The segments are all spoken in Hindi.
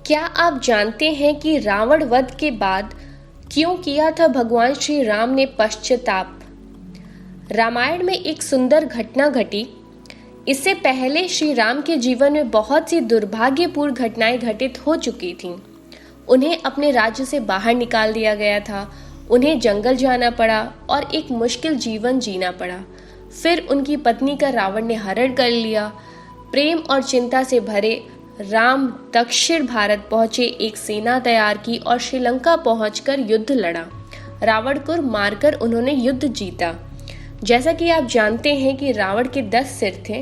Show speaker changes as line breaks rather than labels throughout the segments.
क्या आप जानते हैं कि रावण वध के बाद क्यों किया था भगवान श्री राम ने पश्चाताप? रामायण में एक सुंदर घटना घटी। इससे पहले श्री राम के जीवन में बहुत सी दुर्भाग्यपूर्ण घटनाएं घटित हो चुकी थीं। उन्हें अपने राज्य से बाहर निकाल दिया गया था, उन्हें जंगल जाना पड़ा और एक मुश्किल जीवन जीना पड़ा। फिर उनकी पत्नी का रावण ने हरण कर लिया। प्रेम और चिंता से भरे राम दक्षिण भारत पहुंचे, एक सेना तैयार की और श्रीलंका पहुंचकर युद्ध लड़ा। रावण को मारकर उन्होंने युद्ध जीता। जैसा कि आप जानते हैं कि रावण के 10 सिर थे।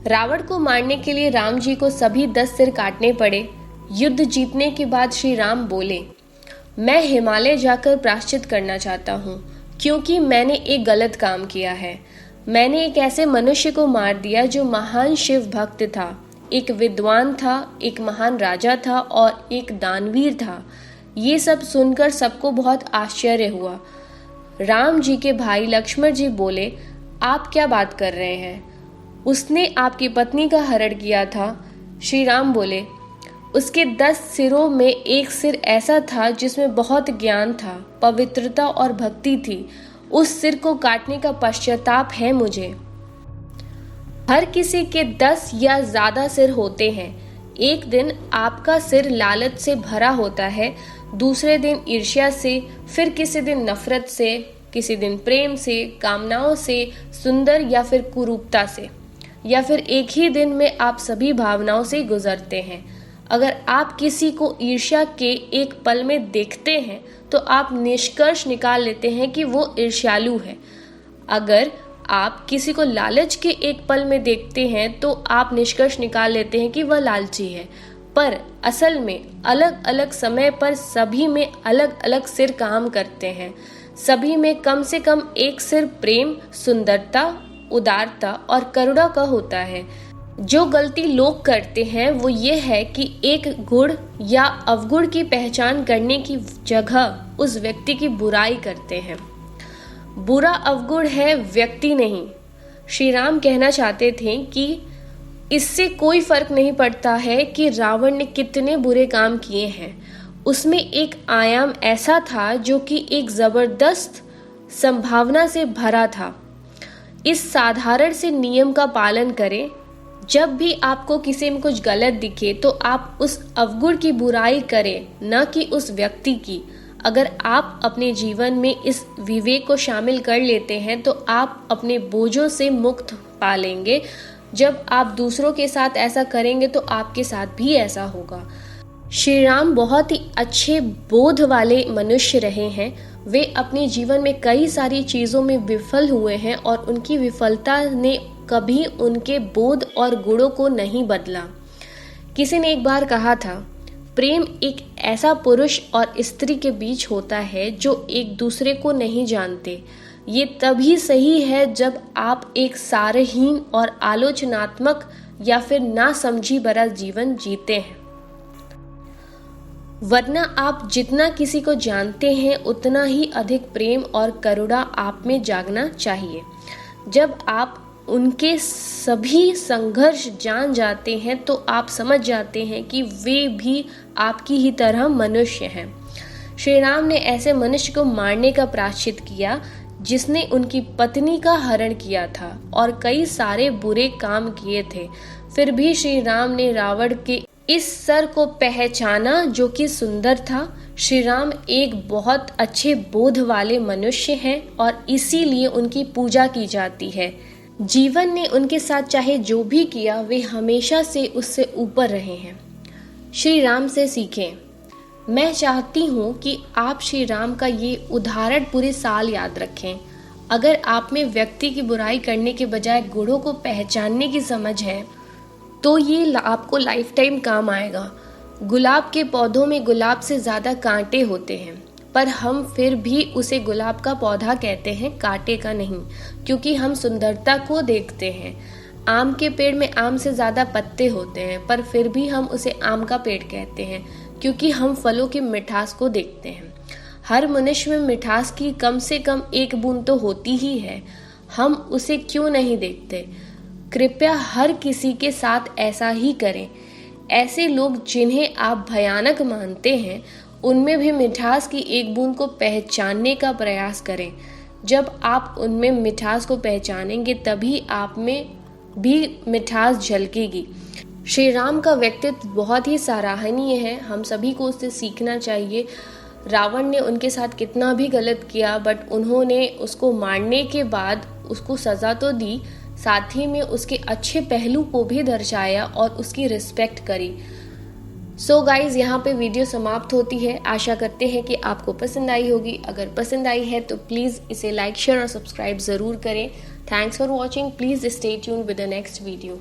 रावण को मारने के लिए राम जी को सभी 10 सिर काटने पड़े। युद्ध जीतने के बाद श्री राम बोले, मैं हिमालय जाकर प्रायश्चित करना चाहता हूँ, क्योंकि मैंने एक गलत काम किया है। मैंने एक ऐसे मनुष्य को मार दिया जो महान शिव भक्त था, एक विद्वान था, एक महान राजा था और एक दानवीर था। ये सब सुनकर सबको बहुत आश्चर्य हुआ। राम जी के भाई लक्ष्मण जी बोले, आप क्या बात कर रहे हैं? उसने आपकी पत्नी का हरण किया था। श्री राम बोले, उसके 10 सिरों में एक सिर ऐसा था जिसमें बहुत ज्ञान था, पवित्रता और भक्ति थी। उस सिर को काटने का पश्चाताप है मुझे। हर किसी के 10 या ज्यादा सिर होते हैं। एक दिन आपका सिर लालच से भरा होता है, दूसरे दिन ईर्ष्या से, फिर किसी दिन नफरत से, किसी दिन प्रेम से, कामनाओं से, सुंदर या फिर कुरूपता से, या फिर एक ही दिन में आप सभी भावनाओं से गुजरते हैं। अगर आप किसी को ईर्ष्या के एक पल में देखते हैं तो आप निष्कर्ष निकाल लेते हैं कि वो ईर्ष्यालु है। अगर आप किसी को लालच के एक पल में देखते हैं तो आप निष्कर्ष निकाल लेते हैं कि वह लालची है। पर असल में अलग अलग समय पर सभी में अलग अलग सिर काम करते हैं। सभी में कम से कम एक सिर प्रेम, सुंदरता, उदारता और करुणा का होता है। जो गलती लोग करते हैं वो ये है कि एक गुण या अवगुण की पहचान करने की जगह उस व्यक्ति की बुराई करते हैं। बुरा अवगुण है, व्यक्ति नहीं। श्री राम कहना चाहते थे कि इससे कोई फर्क नहीं पड़ता है कि रावण ने कितने बुरे काम किए हैं। उसमें एक आयाम ऐसा था जो कि एक जबरदस्त संभावना से भरा था। इस साधारण से नियम का पालन करें। जब भी आपको किसी में कुछ गलत दिखे तो आप उस अवगुण की बुराई करें, न कि उस व्यक्ति की। अगर आप अपने जीवन में इस विवेक को शामिल कर लेते हैं तो आप अपने बोझों से मुक्त पा लेंगे। जब आप दूसरों के साथ ऐसा करेंगे तो आपके साथ भी ऐसा होगा। श्री राम बहुत ही अच्छे बोध वाले मनुष्य रहे हैं। वे अपने जीवन में कई सारी चीज़ों में विफल हुए हैं और उनकी विफलता ने कभी उनके बोध और गुणों को नहीं बदला। किसी ने एक बार कहा था, प्रेम एक ऐसा पुरुष और स्त्री के बीच होता है जो एक दूसरे को नहीं जानते। ये तभी सही है जब आप एक सारहीन और आलोचनात्मक या फिर नासमझी भरा जीवन जीते हैं। वरना आप जितना किसी को जानते हैं उतना ही अधिक प्रेम और करुणा आप में जागना चाहिए। जब आप उनके सभी संघर्ष जान जाते हैं तो आप समझ जाते हैं कि वे भी आपकी ही तरह मनुष्य हैं। श्री राम ने ऐसे मनुष्य को मारने का प्रायश्चित किया जिसने उनकी पत्नी का हरण किया था और कई सारे बुरे काम किए थे। फिर भी श्री राम ने रावण के इस सर को पहचाना जो कि सुंदर था। श्री राम एक बहुत अच्छे बोध वाले मनुष्य हैं और इसीलिए उनकी पूजा की जाती है। जीवन ने उनके साथ चाहे जो भी किया, वे हमेशा से उससे ऊपर रहे हैं। श्री राम से सीखें। मैं चाहती हूँ कि आप श्री राम का ये उदाहरण पूरे साल याद रखें। अगर आप में व्यक्ति की बुराई करने के बजाय गुणों को पहचानने की समझ है तो ये आपको लाइफ टाइम काम आएगा। गुलाब के पौधों में गुलाब से ज़्यादा कांटे होते हैं, पर हम फिर भी उसे गुलाब का पौधा कहते हैं, कांटे का नहीं, क्योंकि हम सुंदरता को देखते हैं। आम के पेड़ में आम से ज़्यादा पत्ते होते हैं, पर फिर भी हम उसे आम का पेड़ कहते हैं, क्योंकि हम फलों की मिठास को देखते हैं। हर मनुष्य में मिठास की कम से कम एक बूंद तो होती ही है। हम उसे क्यों नहीं देखते? कृपया हर किसी के साथ ऐसा ही करें। ऐसे लोग जिन्हें आप भयानक मानते हैं, उनमें भी मिठास की एक बूंद को पहचानने का प्रयास करें। जब आप उनमें मिठास को पहचानेंगे तभी आप में भी मिठास झलकेगी। श्री राम का व्यक्तित्व बहुत ही सराहनीय है, हम सभी को उससे सीखना चाहिए। रावण ने उनके साथ कितना भी गलत किया, बट उन्होंने उसको मारने के बाद उसको सज़ा तो दी, साथ ही में उसके अच्छे पहलू को भी दर्शाया और उसकी रिस्पेक्ट करी। सो गाइज, यहाँ पे वीडियो समाप्त होती है। आशा करते हैं कि आपको पसंद आई होगी। अगर पसंद आई है तो प्लीज़ इसे लाइक, शेयर और सब्सक्राइब ज़रूर करें। Thanks for watching. Please stay tuned with the next video.